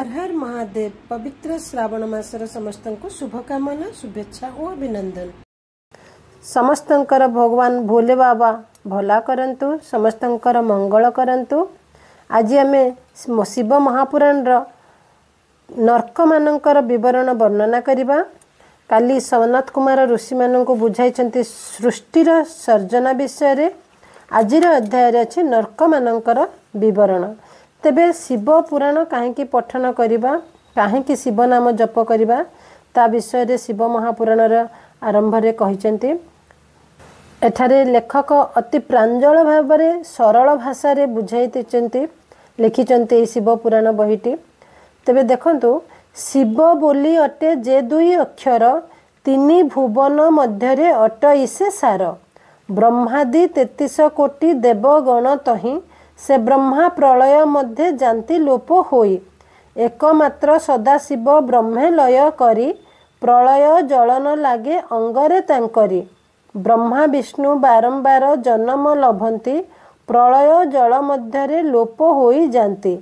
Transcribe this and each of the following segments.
हर हर महादेव। पवित्र श्रावण मासर समस्त को शुभकामना, शुभेच्छा और अभिनंदन। समस्तंकर भगवान भोले बाबा भला करंतु, समस्तंकर मंगल करंतु। आज आमे शिव महापुराण नर्क मानकर विवरण वर्णना करिबा। काली सनत कुमार ऋषि मानक बुझाइछन्ति सृष्टिर सर्जना विषय रे। आजिर अध्याय रे अछि नर्क मानकर विवरण। तेबे शिव पुराण काहेकि पठन करिबा, काहेकि शिव नाम जप करिबा, ता विषय रे शिव महापुराण आरंभ रे कहिछन्ति। एठारे लेखक अति प्रांजल भाव रे सरल भाषा रे बुझाइछन्ति, लिखिछन्ति शिव पुराण बहिटी। तेबे देखंतु, शिव बोली अटे जे दुई अक्षर, तीनी भुवन मध्यरे अटइसे सार। ब्रह्मादि 33 कोटि देवगण तहि, से ब्रह्मा प्रलय मध्य जानती लोप होई। एकमात्र सदाशिव ब्रह्मे लय करी, प्रलय जलन लागे अंगरे तांकरी। ब्रह्मा विष्णु बारंबार जन्म लभंती, प्रलय जल मध्यरे लोप होई जानती।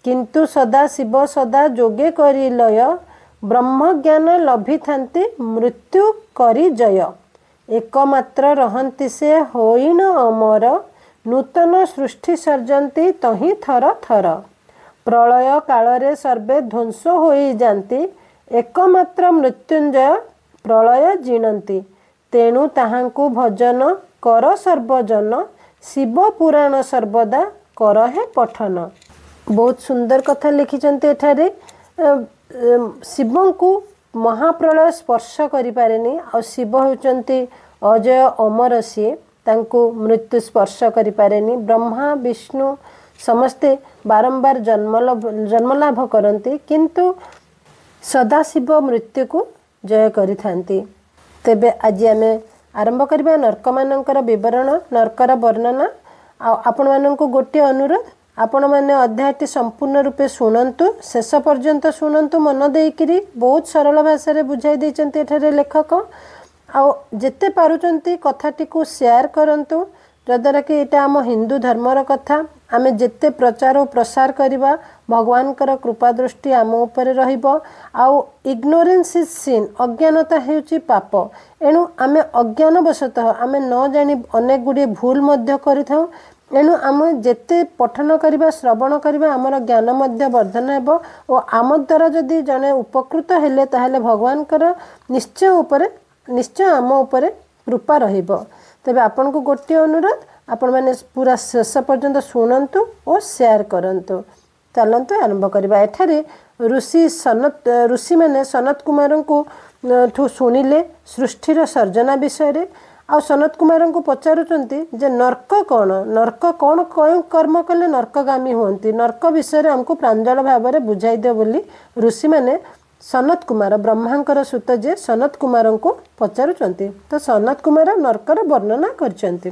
किंतु सदाशिव सदा जोगे करी लय, ब्रह्म ज्ञान लभी थांती मृत्यु करी जय। एकमात्र रहंती से होइन अमर, नूतन सृष्टि सर्जंती तहि थर थर। प्रलय कालरे सर्वे ध्वंस होई जानती, एकमात्र मृत्युंजय प्रलय जिणंती। तेणु ताहांकु भजन कर सर्वजन, शिव पुराण सर्वदा कर हे पठन। बहुत सुंदर कथा लिखिचंती एठारे। शिवं को महाप्रलय स्पर्श करि पारेनी, और शिव होचंती अजय अमर, सी तांको मृत्यु स्पर्श करि पारेनी। ब्रह्मा विष्णु समस्ते बारंबार जन्मलाभ करती, किंतु सदाशिव मृत्यु को जय करि थांती। तेबे आज आमे आरंभ करिबा नर्क मानकर विवरण, नर्कर वर्णना। आपण माननकु गोटे अनुरोध, आपण माने अध्यायटी संपूर्ण रूपे शुणंतु, शेष पर्यंत शुणंतु मन देइकिरी। बहुत सरल भाषा रे बुझाई दैचंती एठारे लेखक। आउ जेते पारुचंती कथाटी को शेयर करंतु, जद्वारा कि एटा आम हिंदू धर्मर कथा। आमे जेते प्रचार और प्रसार करिबा, भगवान कर कृपा दृष्टि आम उपरे रहिबो। आउ इग्नोरेंस इज सिन, अज्ञानता हेउची पाप। एणु आमे अज्ञानवशतः आमे न जानी अनेक गुडी भूल मध्य करिथाउ। एणु आम जेते पठन करिबा, श्रवण करिबा, आमर ज्ञान मध्य वर्धन हेबो। और आम द्वारा जदि जने उपकृत हेले, ताहेले भगवान कर निश्चय आम उपरे कृपा रहिबो। तेबे आपन को गोटे अनुरोध, आपण माने पूरा शेष पर्यंत शुणंतु और शेयर करंतु। चलंतु आरंभ करिबा। एठारे ऋषि माने सनत कुमार को ठू शुणिले सृष्टिर सर्जना विषय रे। आ सनत कुमार को पचारुचंती जे नर्क कौन, नर्क कौन, कौन कर्म कले नर्कगामी होती, नर्क विषय हमको प्रांजल भाव में बुझाई दियो बोली ऋषि माने सनत कुमार, ब्रह्मांकर सुत जे सनत कुमार को पचारुचंती। तो सनत कुमार नर्कर वर्णना करचंती।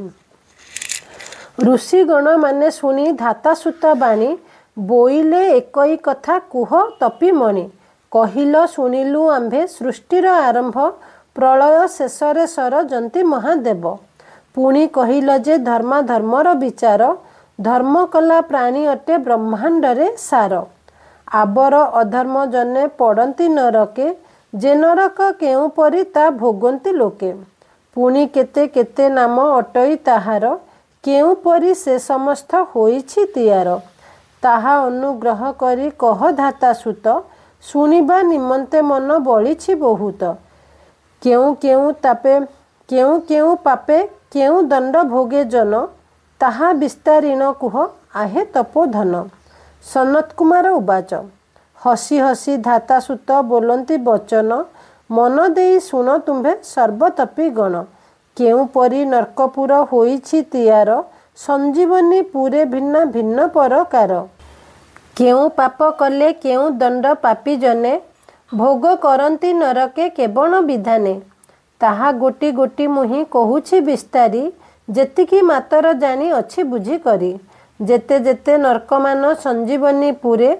ऋषिगण माने शुणी धाता सुत बाणी, बोइले एकई कथा कुह तपी मणि। कहिल शुणिलु आंभे सृष्टिर आरंभ, प्रलय शेषरे सरजंती महादेव। पुणी कहिल जे धर्मा धर्मर विचार, धर्म कला प्राणी अटे ब्रह्मांडरे सार। आबर अधर्म जने पड़ती नरके, जे नरक केउ परी ता भोगंती लोके। पुणी केते केते नाम अटई ताहार, केउ परी से समस्त होइछि तियार। ताहा अनुग्रह करी कह धाता सुत, शुणिबा निमंते मन बलिछि बहुत। केउ केउ पापे केउ दंड भोगे जन, ताहा विस्तारीण कुह आहे तपोधन। सनत कुमार उवाच, हसी हसी धाता सुत बोलंती वचन, मन देई शुण तुम्भे सर्वतपी गण। केउ परी नर्कपुर होइछि तियार, संजीवनी पुरे भिन्न भिन्न परकार। केउ पाप कले केउ दंड पापी जने, भोग करंती नरके केवण विधाने। ताहा गोटी गोटी मुहि कहुछि विस्तारी, जेतिकी मातर जानी अछि बुझी करी। जेते जेते नर्कमान संजीवनी पुरे,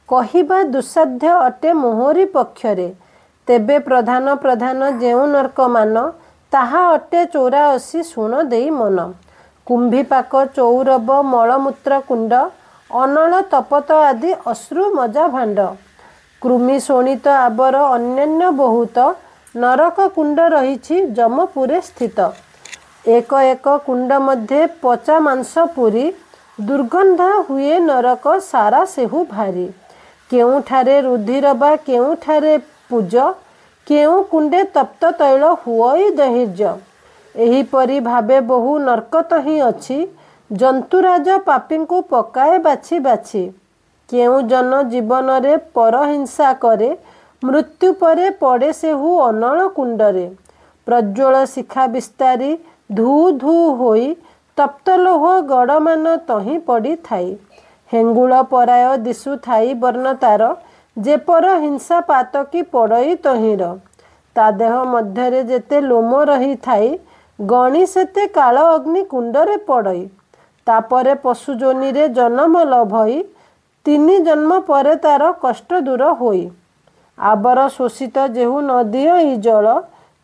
कहिबा दुसाध्य अटे मोहरी पक्षरे। तेबे प्रधान प्रधान जेउ नर्कमान, ताहा अटे 84 शुण देई मन। कुंभीपाक चौरव मलमूत्र कुंड, अनल तपत आदि अश्रु मजा भांड। କୃମି ଶୋଣିତ ଆବର ଅନ୍ୟାନ୍ୟ ବହୁତ ନରକ କୁଣ୍ଡ ରହିଛି ଯମପୁରେ ସ୍ଥିତ। ଏକ ଏକ କୁଣ୍ଡ ମଧ୍ୟରେ ପଚା ମାଂସ ପୁରୀ ଦୁର୍ଗନ୍ଧ ହୁଏ ନରକ ସାରା ସେହୁ ଭାରି। କେଉଁଠାରେ ରୁଧିର ବା କେଉଁଠାରେ ପୂଜ କେଉଁ କୁଣ୍ଡେ ତପ୍ତ ତୈଳ ହୁଅଇ ଦୈର୍ଯ୍ୟ। ଏହିପରି ଭାବେ ବହୁ ନର୍କତ ହିଁ ଅଛି ଜନ୍ତୁରାଜ ପାପୀଙ୍କୁ ପକାଏ ବାଛି ବାଛି। କେଉଁ ଜନ ଜୀବନରେ ପରହିଂସା କରେ ମୃତ୍ୟୁ ପରେ ପଡ଼େ ସେହୁ ଅନଳ କୁଣ୍ଡରେ। ପ୍ରଜ୍ୱଳ ଶିଖା ବିସ୍ତାରୀ ଧୂ ଧୂ ହୋଇ ତପ୍ତ ଲୌହ ଗଡ଼ମାନ ତହିଁ ପଡ଼ିଥାଇ। ହେଙ୍ଗୁଳ ପରାୟ ଦିଶୁଥାଇ ବର୍ଣ୍ଣ ତାର ଯେପର ହିଂସା ପାତକୀ ପଡ଼ଇ ତହିଁର। ତା ଦେହ ମଧ୍ୟରେ ଯେତେ ଲୋମ ରହିଥାଇ ଗଣି ସେତେ କାଳ ଅଗ୍ନି କୁଣ୍ଡରେ ପଡ଼ଇ। ତାପରେ ପଶୁ ଯୋନିରେ ଜନମ ଲଭଇ 3 ଜନ୍ମ ପରେ ତାର କଷ୍ଟ ଦୂର ହୋଇ। ଆବର ଶୋଷିତ ଯେହୁ ନ ଦିଅଇ ଜଳ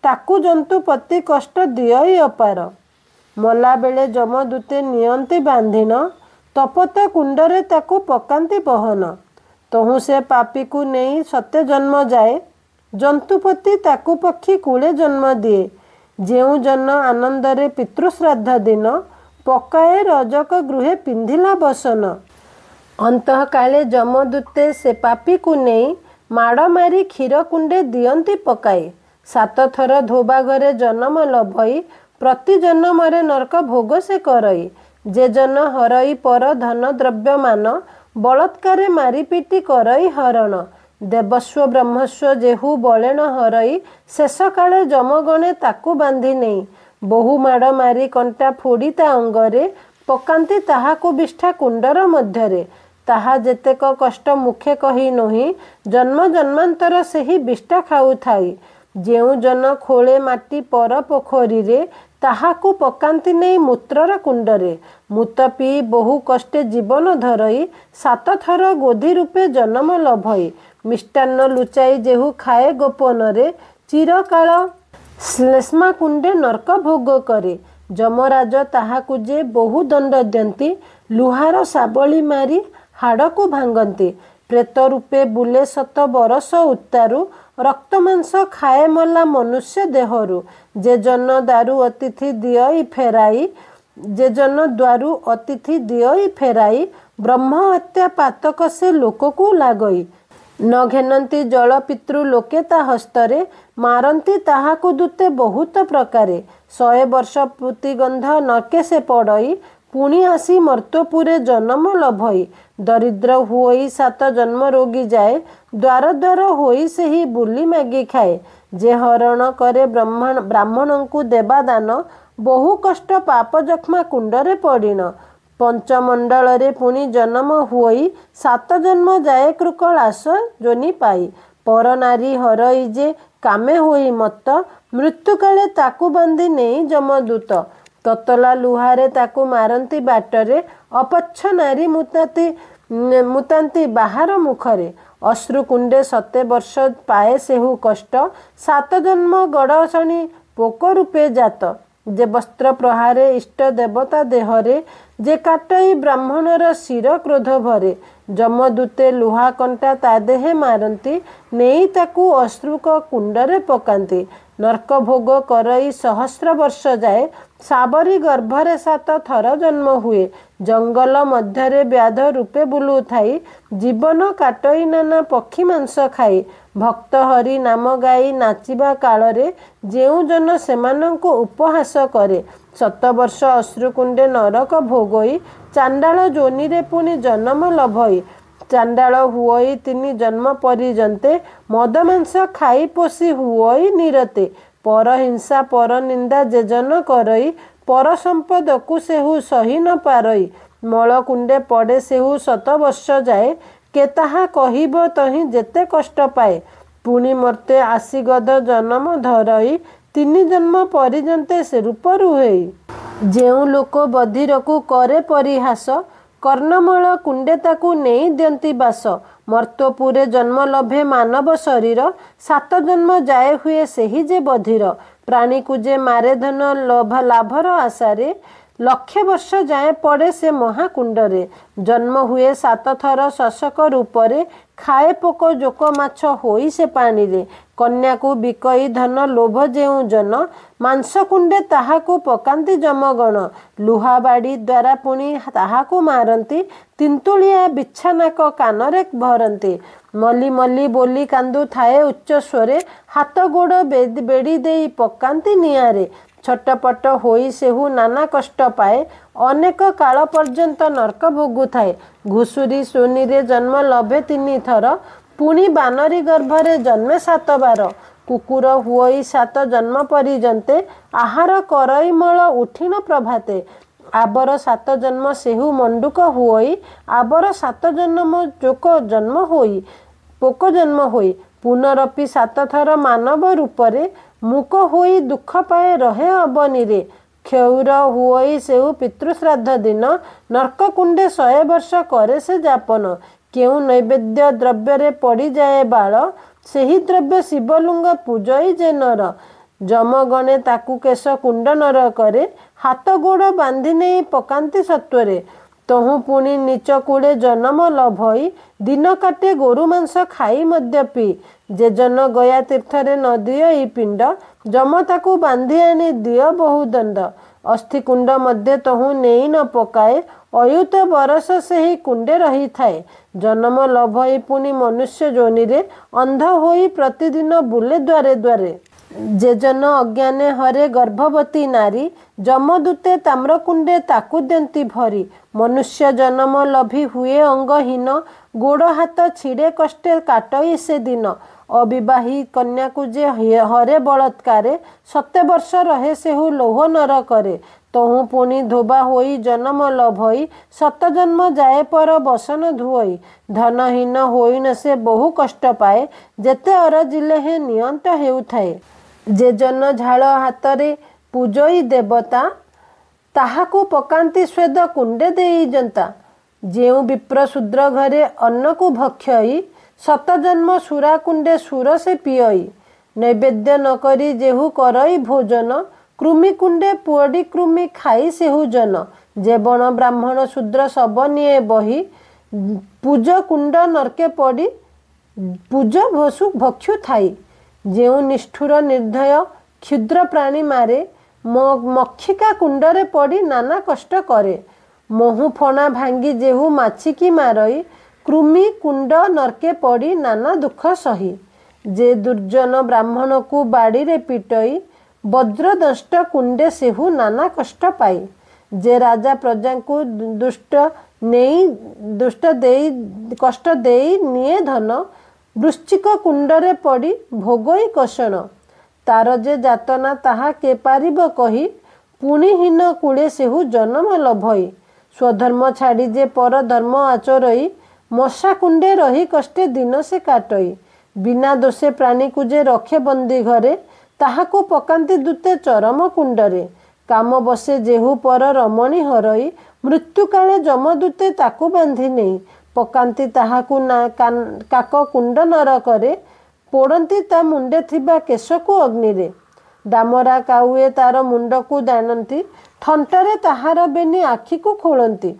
ତାକୁ ଜନ୍ତୁପତି କଷ୍ଟ ଦିଅଇ ଅପାର। ମଲାବେଳେ ଯମଦୂତେ ନିଅନ୍ତି ବାନ୍ଧିନ ତପତ କୁଣ୍ଡରେ ତାକୁ ପକାନ୍ତି ବହନ। ତହୁଁ ସେ ପାପୀକୁ ନେଇ ସତେ ଜନ୍ମ ଯାଏ ଜନ୍ତୁପତି ତାକୁ ପକ୍ଷୀ କୂଳେ ଜନ୍ମ ଦିଏ। ଯେଉଁ ଜନ ଆନନ୍ଦରେ ପିତୃଶ୍ରାଦ୍ଧ ଦିନ ପକାଏ ରଜକ ଗୃହେ ପିନ୍ଧିଲା ବସନ। ଅନ୍ତଃକାଳେ ଯମଦୂତେ ସେ ପାପୀକୁ ନେଇ ମାଡ଼ ମାରି କ୍ଷୀର କୁଣ୍ଡେ ଦିଅନ୍ତି ପକାଇ। 7 ଥର ଧୋବାଘରେ ଜନମ ଲଭଇ ପ୍ରତି ଜନମରେ ନର୍କ ଭୋଗ ସେ କରଇ। ଯେ ଜନ ହରଇ ପର ଧନ ଦ୍ରବ୍ୟମାନ ବଳତ୍କାରେ ମାରି ପିଟି କରଇ ହରଣ। ଦେବସ୍ୱ ବ୍ରହ୍ମସ୍ୱ ଯେହୁ ବଳେଣ ହରଇ ଶେଷ କାଳେ ଯମଗଣେ ତାକୁ ବାନ୍ଧି ନେଇ। ବହୁ ମାଡ଼ ମାରି କଣ୍ଟା ଫୋଡ଼ି ତା ଅଙ୍ଗରେ ପକାନ୍ତି ତାହାକୁ ବିଷ୍ଠା କୁଣ୍ଡର ମଧ୍ୟରେ। ତାହା ଯେତେକ କଷ୍ଟ ମୁଖେ କହି ନୁହିଁ ଜନ୍ମ ଜନ୍ମାନ୍ତର ସେହି ବିଷ୍ଠା ଖାଉଥାଇ। ଯେଉଁ ଜନ ଖୋଳେ ମାଟି ପର ପୋଖରୀରେ ତାହାକୁ ପକାନ୍ତି ନେଇ ମୂତ୍ରର କୁଣ୍ଡରେ। ମୂତ ପିଇ ବହୁ କଷ୍ଟେ ଜୀବନ ଧରଇ 7 ଥର ଗୋଧି ରୂପେ ଜନମ ଲଭଇ। ମିଷ୍ଟାନ୍ନ ଲୁଚାଇ ଯେହୁ ଖାଏ ଗୋପନରେ ଚିରକାଳ ଶ୍ଳେଷ୍ମା କୁଣ୍ଡେ ନର୍କ ଭୋଗ କରେ। ଯମରାଜ ତାହାକୁ ଯେ ବହୁ ଦଣ୍ଡ ଦିଅନ୍ତି ଲୁହାର ଶାବଳୀ ମାରି ହାଡ଼କୁ ଭାଙ୍ଗନ୍ତି। ପ୍ରେତ ରୂପେ ବୁଲେ 7 ବରଷ ଉତ୍ତାରୁ ରକ୍ତ ମାଂସ ଖାଏ ମଲା ମନୁଷ୍ୟ ଦେହରୁ। ଯେ ଜନ ଦାରୁ ଅତିଥି ଦିଅଇ ଫେରାଇ ଯେ ଜନ ଦ୍ୱାରୁ ଅତିଥି ଦିଅଇ ଫେରାଇ ବ୍ରହ୍ମ ହତ୍ୟା ପାତକ ସେ ଲୋକକୁ ଲାଗଇ। ନ ଘେନନ୍ତି ଜଳ ପିତୃ ଲୋକେ ତା ହସ୍ତରେ ମାରନ୍ତି ତାହାକୁ ଦୂତେ ବହୁତ ପ୍ରକାରେ। 100 ବର୍ଷ ପୂତିଗନ୍ଧ ନକେ ସେ ପଡ଼ଇ ପୁଣି ଆସି ମର୍ତ୍ତ୍ୟପୁରେ ଜନମ ଲଭଇ। ଦରିଦ୍ର ହୁଅଇ 7 ଜନ୍ମ ରୋଗୀ ଯାଏ ଦ୍ୱାର ଦ୍ୱାର ହୋଇ ସେହି ବୁଲି ମାଗି ଖାଏ। ଯେ ହରଣ କରେ ବ୍ରାହ୍ମଣଙ୍କୁ ଦେବା ଦାନ ବହୁ କଷ୍ଟ ପାପ ଯକ୍ଷ୍ମା କୁଣ୍ଡରେ ପଡ଼ିଣ। ପଞ୍ଚମଣ୍ଡଳରେ ପୁଣି ଜନମ ହୁଅଇ 7 ଜନ୍ମ ଯାଏ କୃକଳାସ ଯୋନି ପାଇ। ପର ନାରୀ ହରଇ ଯେ କାମେ ହୋଇ ମତ୍ତ ମୃତ୍ୟୁକାଳେ ତାକୁ ବାନ୍ଧି ନେଇ ଯମଦୂତ। ତତଲା ଲୁହାରେ ତାକୁ ମାରନ୍ତି ବାଟରେ ଅପଚ୍ଛ ନାରୀ ମୁତାନ୍ତି ବାହାର ମୁଖରେ। ଅଶ୍ରୁ କୁଣ୍ଡେ 7 ବର୍ଷ ପାଏ ସେହୁ କଷ୍ଟ 7 ଜନ୍ମ ଗଡ଼ ଶଣି ପୋକ ରୂପେ ଜାତ। ଯେ ବସ୍ତ୍ର ପ୍ରହାରେ ଇଷ୍ଟ ଦେବତା ଦେହରେ ଯେ କାଟଇ ବ୍ରାହ୍ମଣର ଶିର କ୍ରୋଧ ଭରେ। ଯମଦୂତେ ଲୁହା କଣ୍ଟା ତା ଦେହେ ମାରନ୍ତି ନେଇ ତାକୁ ଅଶ୍ରୁକ କୁଣ୍ଡରେ ପକାନ୍ତି। ନର୍କ ଭୋଗ କରଇ 100 ବର୍ଷ ଯାଏ ଶାବରୀ ଗର୍ଭରେ 7 ଥର ଜନ୍ମ ହୁଏ। ଜଙ୍ଗଲ ମଧ୍ୟରେ ବ୍ୟାଧ ରୂପେ ବୁଲୁଥାଇ ଜୀବନ କାଟଇ ନାନା ପକ୍ଷୀ ମାଂସ ଖାଇ। ଭକ୍ତ ହରି ନାମ ଗାଇ ନାଚିବା କାଳରେ ଯେଉଁ ଜନ ସେମାନଙ୍କୁ ଉପହାସ କରେ। 7 ବର୍ଷ ଅଶ୍ରୁକୁଣ୍ଡେ ନରକ ଭୋଗଇ ଚାଣ୍ଡାଳ ଯୋନିରେ ପୁଣି ଜନମ ଲଭଇ। ଚାଣ୍ଡାଳ ହୁଅଇ 3 ଜନ୍ମ ପରିଜନ୍ତେ ମଦ ମାଂସ ଖାଇ ପୋଷି ହୁଅଇ ନିରତେ। ପର ହିଂସା ପର ନିନ୍ଦା ଯେଜନ କରଇ ପର ସମ୍ପଦକୁ ସେହୁ ସହି ନ ପାରଇ। ମଳ କୁଣ୍ଡେ ପଡ଼େ ସେହୁ 7 ବର୍ଷ ଯାଏ କେ ତାହା କହିବ ତହିଁ ଯେତେ କଷ୍ଟ ପାଏ। ପୁଣି ମର୍ତ୍ତେ ଆସି ଗଧ ଜନମ ଧରଇ 3 ଜନ୍ମ ପରିଜନ୍ତେ ସେ ରୂପରୁ ହେଇ। ଯେଉଁ ଲୋକ ବଧିରକୁ କରେ ପରିହାସ କର୍ଣ୍ଣମଳ କୁଣ୍ଡେ ତାକୁ ନେଇ ଦିଅନ୍ତି ବାସ। ମର୍ତ୍ତ୍ୟପୁରେ ଜନ୍ମ ଲଭେ ମାନବ ଶରୀର 7 ଜନ୍ମ ଯାଏ ହୁଏ ସେହି ଯେ ବଧିର। ପ୍ରାଣୀକୁ ଯେ ମାରେ ଧନ ଲାଭର ଆଶାରେ लक्षे वर्ष जाए पड़े से महाकुंडरे। जन्म हुए 7 थर शशक रूपरे, खाए पोक जोक माछ होई से पानी रे। कन्या को बिकई धन लोभ जेउ जन, मांस कुंडे ताहाकू पकांती जमगण। लुहा बाड़ी द्वारा पुणी ताहाकू मारती, तिंतुलिया बिछानाक कानरे भरती। मली मली बोली कांदू थाए उच्च स्वरे, हाथ गोड़ बेड़ी देई पकांती निआरे। छटपट होई सेहु नाना कष्ट पाए, अनेक काल पर्यंत नर्क भोगु थाए। घुसुरी सोनी रे जन्म लभे 3 थर, पुणी बानरी गर्भरे जन्मे 7 बार। कुकुर हुई 7 जन्म परिजन्ते, आहार करई मल उठिन प्रभाते। आबर 7 जन्म सेहु मंडुक हुई, आबर 7 जन्म जोक जन्म होई पोक जन्म होई। पुनरपि 7 थर मानव रूपरे, मुक होई दुख पाए रहे अबनी रे। क्षौर हुई सेहु पितृश्राद्ध दिन, नर्क कुंडे 100 वर्ष करे से जापन। केउ नैवेद्य द्रव्य रे पड़ी जाए बाळ, सेही द्रव्य शिवलिंग पूजई जे नर। जमगणे ताकू केश कुंड नर करे, हाथ गोड़ बांधि नहीं पकांती सत्वरे। तहु पुणी नीच कूड़े जन्म लभई, दिन काटे गोरु मांस खाई मद्यपी। जे जन गया तीर्थरे न दियो ई पिंड, जम ताकू बांधि आनी दियो बहु दंड। अस्थि कुंड मध्य तहु नेई न पकाए, अयुत बरस सेही कुंडे रही थाए। जन्म लभई पुणी मनुष्य जोनि रे, अंध होई प्रतिदिन बुले द्वारे द्वारे। जे जन अज्ञाने हरे गर्भवती नारी, जमदूते ताम्रकुंडे ताकू देंती भरी। मनुष्य जन्म लभी हुए अंगहीन, गोड़ हाथ छिड़े कष्टे काटई से दिन। अविवाही कन्या को जे हरे बलात्कारे, 7 वर्ष रहे सेहु लोह नर करे। तहु पुणी धोबा होई जन्म लभई, 7 जन्म जाए पर बसन धुई। धनहीन होई न से बहु कष्ट पाए, जेते अरजिले हे नियंत हेउथाए। जे जन झाड़ हाथरे पूजई देवता, ताहाकू पकांती स्वेद कुंडे देई जनता। जेउ विप्र शूद्र घरे अन्न को भक्षई, 7 जन्म सुरा कुंडे सुर से पियई। नैवेद्य न करी जेहू करई भोजन, कृमि कुंडे पुअडी कृमि खाई सेहू जन। जे बण ब्राह्मण शूद्र सब निये बही, पूज कुंड नरके पड़ी पूज भसु भक्षु थाई। जेउ निष्ठुर निर्दय क्षुद्र प्राणी मारे, मक्षिका कुंडरे पड़ी नाना कष्ट करे। मोहु फणा भांगी जेहू माछिकी मारई, कृमि कुंड नरके पड़ी नाना दुख सही। जे दुर्जन ब्राह्मण को बाड़ी रे पिटई, वज्र दष्ट कुंडे सेहू नाना कष्ट पाई। जे राजा प्रजा को दुष्ट देई कष्ट देई निये धन, वृश्चिक कुंडरे पड़ी भोगई कषण। तार जे जातना ताहा के पारिब कही, पुणीहीन कूड़े सेहू जन्म लभई। स्वधर्म छाड़ी जे पर धर्म आचरई, मशा कुंडे रही कष्टे दिन से काटई। बिना दोषे प्राणी को जे रखे बंदी घरे, ताहाकू पकांती दूते चरम कुंडरे। काम बसे जेहू पर रमणी हरई, मृत्यु काले जमदूते ताकू बांधि नहीं। पकांती ताहाकू काक कुंड नर करे, पोड़ती ता मुंडे थिबा केशकू अग्नि रे। डामरा काउए तार मुंड को दानती, ठंटरे ताहार बेनी आखि को खोलती।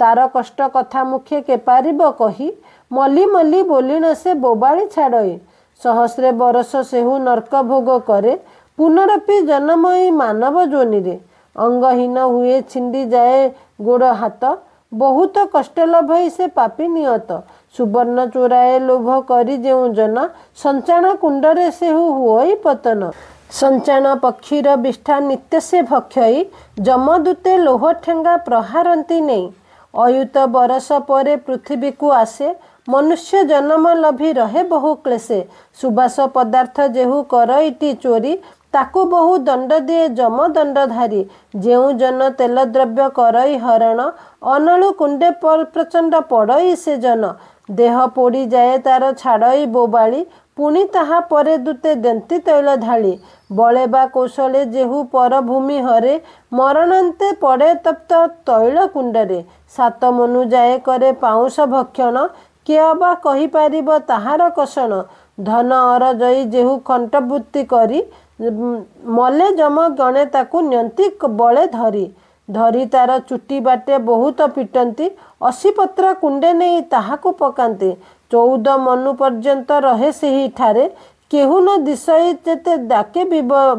तार कष्ट कथा मुखे के पारिब कही, मली मली बोली न से बोबाड़ी छाड़ई। सहस्रे बरस सेहू नर्क भोग करे, पुनरपि जन्मई मानव जोनि रे। अंगहीन हुए छिंडी जाए गोड़ हाथ, बहुत कष्ट लभई से पापी नियत। सुवर्ण चोराए लोभ करी जेउ जन, संचाण कुंडरे सेहू हुई पतन। संचाण पक्षीर विष्ठा नित्य से भक्षई, जमदूते लोह ठेंगा प्रहारती नहीं। अयुत बरस परे पृथ्वी को आसे, मनुष्य जन्म लभी रहे बहु क्लेशे। सुबास पदार्थ जेहू करईटी चोरी, ताकू बहु दंड दिए जम दंडधारी। जेउ जन तेल द्रव्य करई हरण, अनलु कुंडे प्रचंड पड़ई से जन। देह पोड़ी जाए तार छाड़ई बोबाड़ी, पुणी ताहा परे दूते देंती तैल ढाली। बले बा कौशले जेहू पर भूमि हरे, मरणांते पड़े तप्त तैल कुंडरे। 7 मनु जाए करे पाउंस भक्षण, के अबा कही पारिब ताहार कषण। धन अरजई जेहू खंटबुत्ती करी, मले जम गणे ताकू न्यंती बले धरी। ଧରି ତାର ଚୁଟି ବାଟେ ବହୁତ ପିଟନ୍ତି। 80 ପତ୍ର କୁଣ୍ଡେ ନେଇ ତାହାକୁ ପକାନ୍ତି। 14 ମନୁ ପର୍ଯ୍ୟନ୍ତ ରହେ ସେହିଠାରେ। କେହୁ ନ ଦିଶଇ ଯେତେ ଡାକେ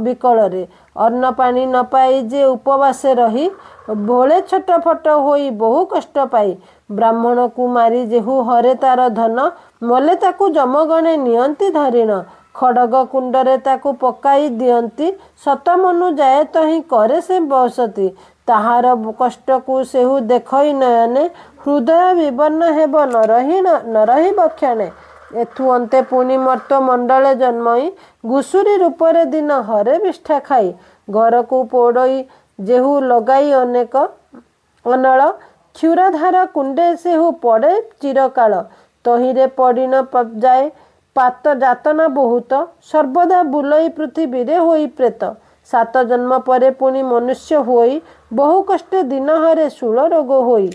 ବିକଳରେ। ଅନ୍ନ ପାଣି ନ ପାଇ ଯେ ଉପବାସେ ରହି ଭୋଳେ ଛଟଫଟ ହୋଇ ବହୁ କଷ୍ଟ ପାଇ। ବ୍ରାହ୍ମଣକୁ ମାରି ଯେହୁ ହରେ ତାର ଧନ। ମଲେ ତାକୁ ଯମଗଣେ ନିଅନ୍ତି ଧରିଣ। ଖଡ଼ଗ କୁଣ୍ଡରେ ତାକୁ ପକାଇ ଦିଅନ୍ତି। 7 ମନୁ ଯାଏ ତହିଁ କରେ ସେ ବସତି। ତାହାର କଷ୍ଟକୁ ସେହୁ ଦେଖଇ ନୟନେ। ହୃଦୟ ବିବର୍ଣ୍ଣ ହେବ ନରହି ବକ୍ଷଣେ। ଏଥୁ ଅନ୍ତେ ପୁଣି ମର୍ତ୍ତ ମଣ୍ଡଳେ ଜନ୍ମଇ। ଘୁଷୁରୀ ରୂପରେ ଦିନ ହରେ ବିଷ୍ଠା ଖାଇ। ଘରକୁ ପୋଡ଼ଇ ଯେହୁ ଲଗାଇ ଅନେକ ଅନଳ। କ୍ଷୀରଧାର କୁଣ୍ଡେ ସେହୁ ପଡ଼େ ଚିରକାଳ। ତହିଁରେ ପଡ଼ି ନ ଯାଏ ପାତ ଯାତନା ବହୁତ। ସର୍ବଦା ବୁଲଇ ପୃଥିବୀରେ ହୋଇ ପ୍ରେତ। 7 ଜନ୍ମ ପରେ ପୁଣି ମନୁଷ୍ୟ ହୋଇ। ବହୁ କଷ୍ଟେ ଦିନ ହରେ ଶୂଳ ରୋଗ ହୋଇ।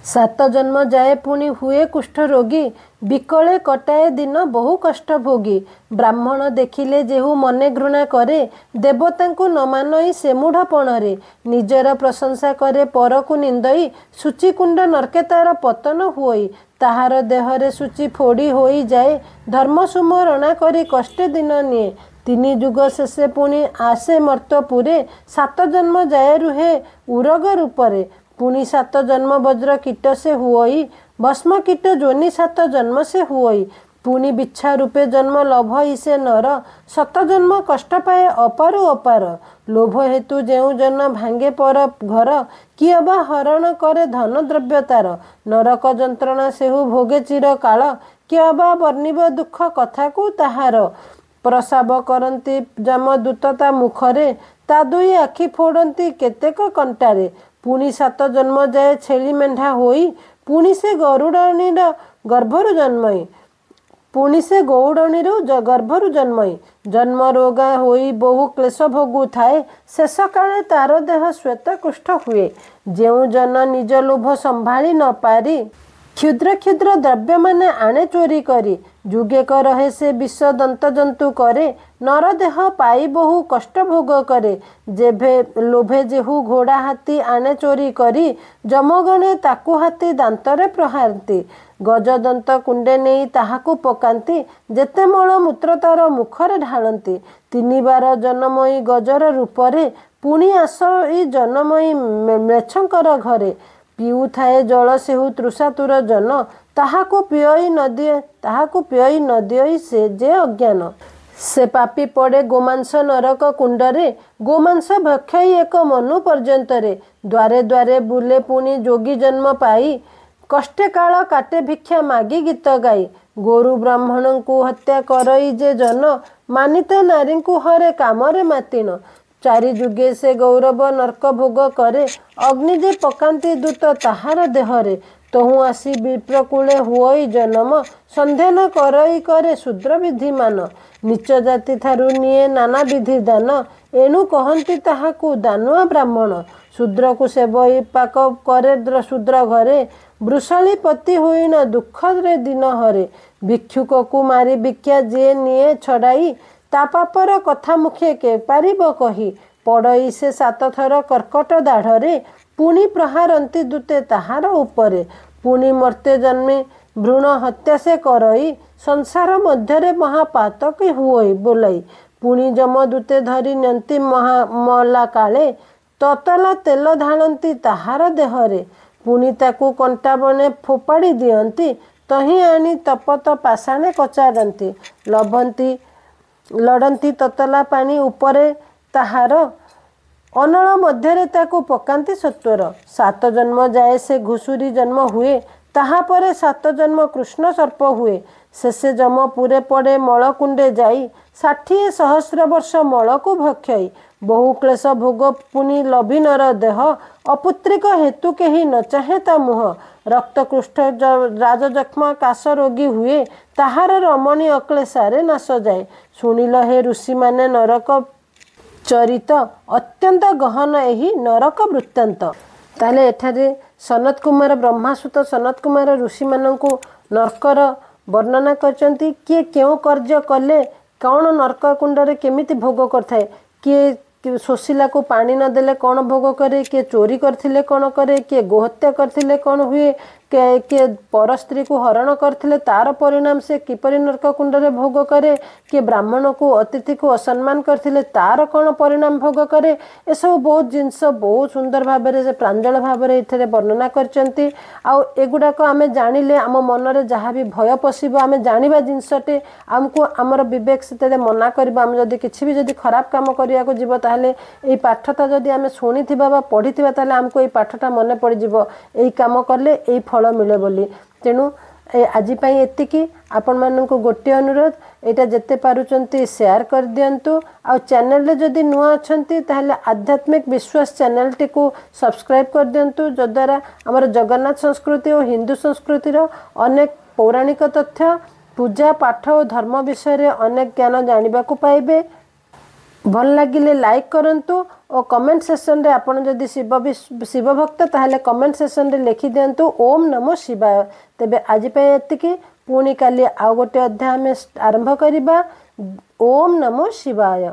7 ଜନ୍ମ ଯାଏ ପୁଣି ହୁଏ କୁଷ୍ଠ ରୋଗୀ। ବିକଳେ କଟାଏ ଦିନ ବହୁ କଷ୍ଟ ଭୋଗୀ। ବ୍ରାହ୍ମଣ ଦେଖିଲେ ଯେହୁ ମନେ ଘୃଣା କରେ। ଦେବତାଙ୍କୁ ନ ମାନଇ ସେ ମୂଢ଼ପଣରେ। ନିଜର ପ୍ରଶଂସା କରେ ପରକୁ ନିନ୍ଦଇ। ସୂଚିକୁଣ୍ଡ ନର୍କେ ତାର ପତନ ହୁଅଇ। ତାହାର ଦେହରେ ସୂଚି ଫୋଡ଼ି ହୋଇଯାଏ। ଧର୍ମ ସୁମରଣା କରି କଷ୍ଟେ ଦିନ ନିଏ। 3 ଯୁଗ ଶେଷେ ପୁଣି ଆସେ ମର୍ତ୍ତପୁରେ। 7 ଜନ୍ମ ଯାଏ ରୁହେ ଉରଗ ରୂପରେ। ପୁଣି 7 ଜନ୍ମ ବଜ୍ର କୀଟ ସେ ହୁଅଇ। ଭସ୍ମ କୀଟ ଯୋନି 7 ଜନ୍ମ ସେ ହୁଅଇ। ପୁଣି ବିଚ୍ଛା ରୂପେ ଜନ୍ମ ଲଭଇ ସେ ନର। 7 ଜନ୍ମ କଷ୍ଟ ପାଏ ଅପାରୁ ଅପାର। ଲୋଭ ହେତୁ ଯେଉଁ ଜନ ଭାଙ୍ଗେ ପର ଘର। କିଏ ବା ହରଣ କରେ ଧନ ଦ୍ରବ୍ୟ ତାର। ନରକ ଯନ୍ତ୍ରଣା ସେହୁ ଭୋଗେ ଚିରକାଳ। କିଏ ବା ବର୍ଣ୍ଣିବ ଦୁଃଖ କଥାକୁ ତାହାର। ପ୍ରସାବ କରନ୍ତି ଯମଦୂତ ତା ମୁଖରେ। ତା 2 ଆଖି ଫୋଡ଼ନ୍ତି କେତେକ କଣ୍ଟାରେ। ପୁଣି 7 ଜନ୍ମ ଯାଏ ଛେଳି ମେଣ୍ଢା ହୋଇ। ପୁଣି ସେ ଗରୁଡ଼ଣୀର ଗର୍ଭରୁ ଜନ୍ମଇ। ଜନ୍ମ ରୋଗା ହୋଇ ବହୁ କ୍ଲେଶ ଭୋଗୁଥାଏ। ଶେଷ କାଳେ ତାର ଦେହ ଶ୍ଵେତ କୁଷ୍ଠ ହୁଏ। ଯେଉଁ ଜନ ନିଜ ଲୋଭ ସମ୍ଭାଳି ନ ପାରି। କ୍ଷୁଦ୍ର କ୍ଷୁଦ୍ର ଦ୍ରବ୍ୟମାନେ ଆଣେ ଚୋରି କରି। ଯୁଗେକ ରହେ ସେ ବିଷ ଦନ୍ତଜନ୍ତୁ କରେ। ନରଦେହ ପାଇ ବହୁ କଷ୍ଟ ଭୋଗ କରେ। ଯେଭେ ଲୋଭେ ଯେହୁ ଘୋଡ଼ା ହାତୀ ଆଣେ ଚୋରି କରି। ଯମଗଣେ ତାକୁ ହାତୀ ଦାନ୍ତରେ ପ୍ରହାନ୍ତି। ଗଜଦନ୍ତ କୁଣ୍ଡେ ନେଇ ତାହାକୁ ପକାନ୍ତି। ଯେତେ ମଳ ମୂତ୍ର ତାର ମୁଖରେ ଢାଳନ୍ତି। 3 ବାର ଜନମଇ ଗଜର ରୂପରେ। ପୁଣି ଆସଇ ଜନମଇ ମେଛଙ୍କର ଘରେ। ପିଉଥାଏ ଜଳ ସେହୁ ତୃଷାତୁର ଜନ। ତାହାକୁ ପିଅଇ ନ ଦିଅଇ ସେ ଯେ ଅଜ୍ଞାନ। ସେ ପାପୀ ପଡ଼େ ଗୋମାଂସ ନରକ କୁଣ୍ଡରେ। ଗୋମାଂସ ଭକ୍ଷଇ 1 ମନୁ ପର୍ଯ୍ୟନ୍ତରେ। ଦ୍ୱାରେ ଦ୍ୱାରେ ବୁଲେ ପୁଣି ଯୋଗୀ ଜନ୍ମ ପାଇ। କଷ୍ଟେ କାଳ କାଟେ ଭିକ୍ଷା ମାଗି ଗୀତ ଗାଇ। ଗୋରୁ ବ୍ରାହ୍ମଣଙ୍କୁ ହତ୍ୟା କରଇ ଯେ ଜନ। ମାନିତେ ନାରୀଙ୍କୁ ହରେ କାମରେ ମାତିଣ। 4 ଯୁଗେ ସେ ଗୌରବ ନର୍କ ଭୋଗ କରେ। ଅଗ୍ନି ଯେ ପକାନ୍ତି ଦୂତ ତାହାର ଦେହରେ। ତହୁଁ ଆସି ବିପ୍ରକୂଳେ ହୁଅଇ ଜନମ। ସନ୍ଧାନ କରଇ କରେ ଶୂଦ୍ର ବିଧିମାନ। ନୀଚ ଜାତି ଠାରୁ ନିଏ ନାନା ବିଧି ଦାନ। ଏଣୁ କହନ୍ତି ତାହାକୁ ଦାନୁଆ ବ୍ରାହ୍ମଣ। ଶୂଦ୍ରକୁ ସେବଇ ପାକ କରେ ଶୂଦ୍ର ଘରେ। ବୃଷାଳୀ ପତି ହୋଇଣ ଦୁଃଖରେ ଦିନ ହରେ। ଭିକ୍ଷୁକକୁ ମାରି ଭିକ୍ଷା ଯିଏ ନିଏ ଛଡ଼ାଇ। ତା ପାପର କଥା ମୁଖେ କେ ପାରିବ କହି। ପଡ଼ଇ ସେ 7 ଥର କର୍କଟ ଦାଢ଼ରେ। ପୁଣି ପ୍ରହାରନ୍ତି ଦୂତେ ତାହାର ଉପରେ। ପୁଣି ମର୍ତ୍ତେ ଜନ୍ମି ଭ୍ରୂଣ ହତ୍ୟା ସେ କରଇ। ସଂସାର ମଧ୍ୟରେ ମହାପାତକୀ ହୁଅଇ ବୋଲାଇ। ପୁଣି ଯମଦୂତେ ଧରି ନିଅନ୍ତି ମଲା କାଳେ। ତତଲା ତେଲ ଢାଳନ୍ତି ତାହାର ଦେହରେ। ପୁଣି ତାକୁ କଣ୍ଟା ବନେ ଫୋପାଡ଼ି ଦିଅନ୍ତି। ତହିଁ ଆଣି ତପତ ପାଷାଣେ କଚାଡ଼ନ୍ତି। ଲଢ଼ନ୍ତି ତତଲା ପାଣି ଉପରେ ତାହାର। ଅନଳ ମଧ୍ୟରେ ତାକୁ ପକାନ୍ତି ସତ୍ୱର। 7 ଜନ୍ମ ଯାଏ ସେ ଘୁଷୁରୀ ଜନ୍ମ ହୁଏ। ତାହାପରେ 7 ଜନ୍ମ କୃଷ୍ଣ ସର୍ପ ହୁଏ। ଶେଷେ ଯମପୁରେ ପଡ଼େ ମଳକୁଣ୍ଡେ ଯାଇ। 60 ସହସ୍ର ବର୍ଷ ମଳକୁ ଭକ୍ଷଇ। ବହୁ କ୍ଲେଶ ଭୋଗ ପୁଣି ଲଭି ନର ଦେହ। ଅପୁତ୍ରିକ ହେତୁ କେହି ନ ଚାହେଁ ତା ମୁହଁ। ରକ୍ତକୁଷ୍ଠ ରାଜଯକ୍ଷ୍ମା କାଶ ରୋଗୀ ହୁଏ। ତାହାର ରମଣୀ ଅକ୍ଲେଶାରେ ନାଶ ଯାଏ। ଶୁଣିଲ ହେ ଋଷିମାନେ ନରକ ଚରିତ। ଅତ୍ୟନ୍ତ ଗହନ ଏହି ନରକ ବୃତ୍ତାନ୍ତ। ତାହେଲେ ଏଠାରେ ସନତ କୁମାର ବ୍ରହ୍ମାସୁତ ସନତ କୁମାର ଋଷିମାନଙ୍କୁ ନର୍କର ବର୍ଣ୍ଣନା କରିଛନ୍ତି। କିଏ କେଉଁ କାର୍ଯ୍ୟ କଲେ କ'ଣ ନର୍କ କୁଣ୍ଡରେ କେମିତି ଭୋଗ କରିଥାଏ। କିଏ कि शोषिला को पानी नदेले कौन भोग करे, किए चोरी करथिले कौन करे, किए गोहत्या करथिले कौन हुए, किए पर स्त्री को हरण करथिले तार परिणाम से किपरि नरक कुंडरे भोग करे, किए ब्राह्मण को अतिथि को असम्मान करथिले तार कौन परिणाम भोग करे। ए सब बहुत जिनस बहुत सुंदर भाव से प्रांजल भाव ये वर्णना करचंती। आउ एगुड़ाक आम जानिले आम मनरे जहाँ भी भय पशिब आम जानिबा जिनसटे आमको आमर विवेक से मना कर आम जदि किसी भी जदि खराब काम करिया को जीव ताहले एई पाठटा जदि आम शुणिथिबा बा पढ़िथिबा ताहले आमको एई पाठटा मने पड़ जिवो एई काम करले एई फल मिले बोली। तेणु आज एतिकी आपण मानक गोटे अनुरोध एटा जेते पारुचंती शेयर कर दियंतु। आ चैनल रे जदि नुआ अछंती ताहले आध्यात्मिक विश्वास चैनल टी को सब्सक्राइब कर दियंतु, जद्वारा हमर जगन्नाथ संस्कृति और हिंदू संस्कृति रो अनेक पौराणिक तथ्य पूजा पाठ और धर्म विषय रे अनेक ज्ञान जानिबा को पाइबे। भल लगिले लाइक करंतु और कमेंट सेक्शन रे आपण जदि शिव भक्त ताहले कमेंट सेक्शन रे लिखि दियंतु ओम नमो शिवाय। तेबे आज पे एतिकी, पुणी काली आउ गोटे अध्याय में आरंभ करिबा। ओम नमो शिवाय।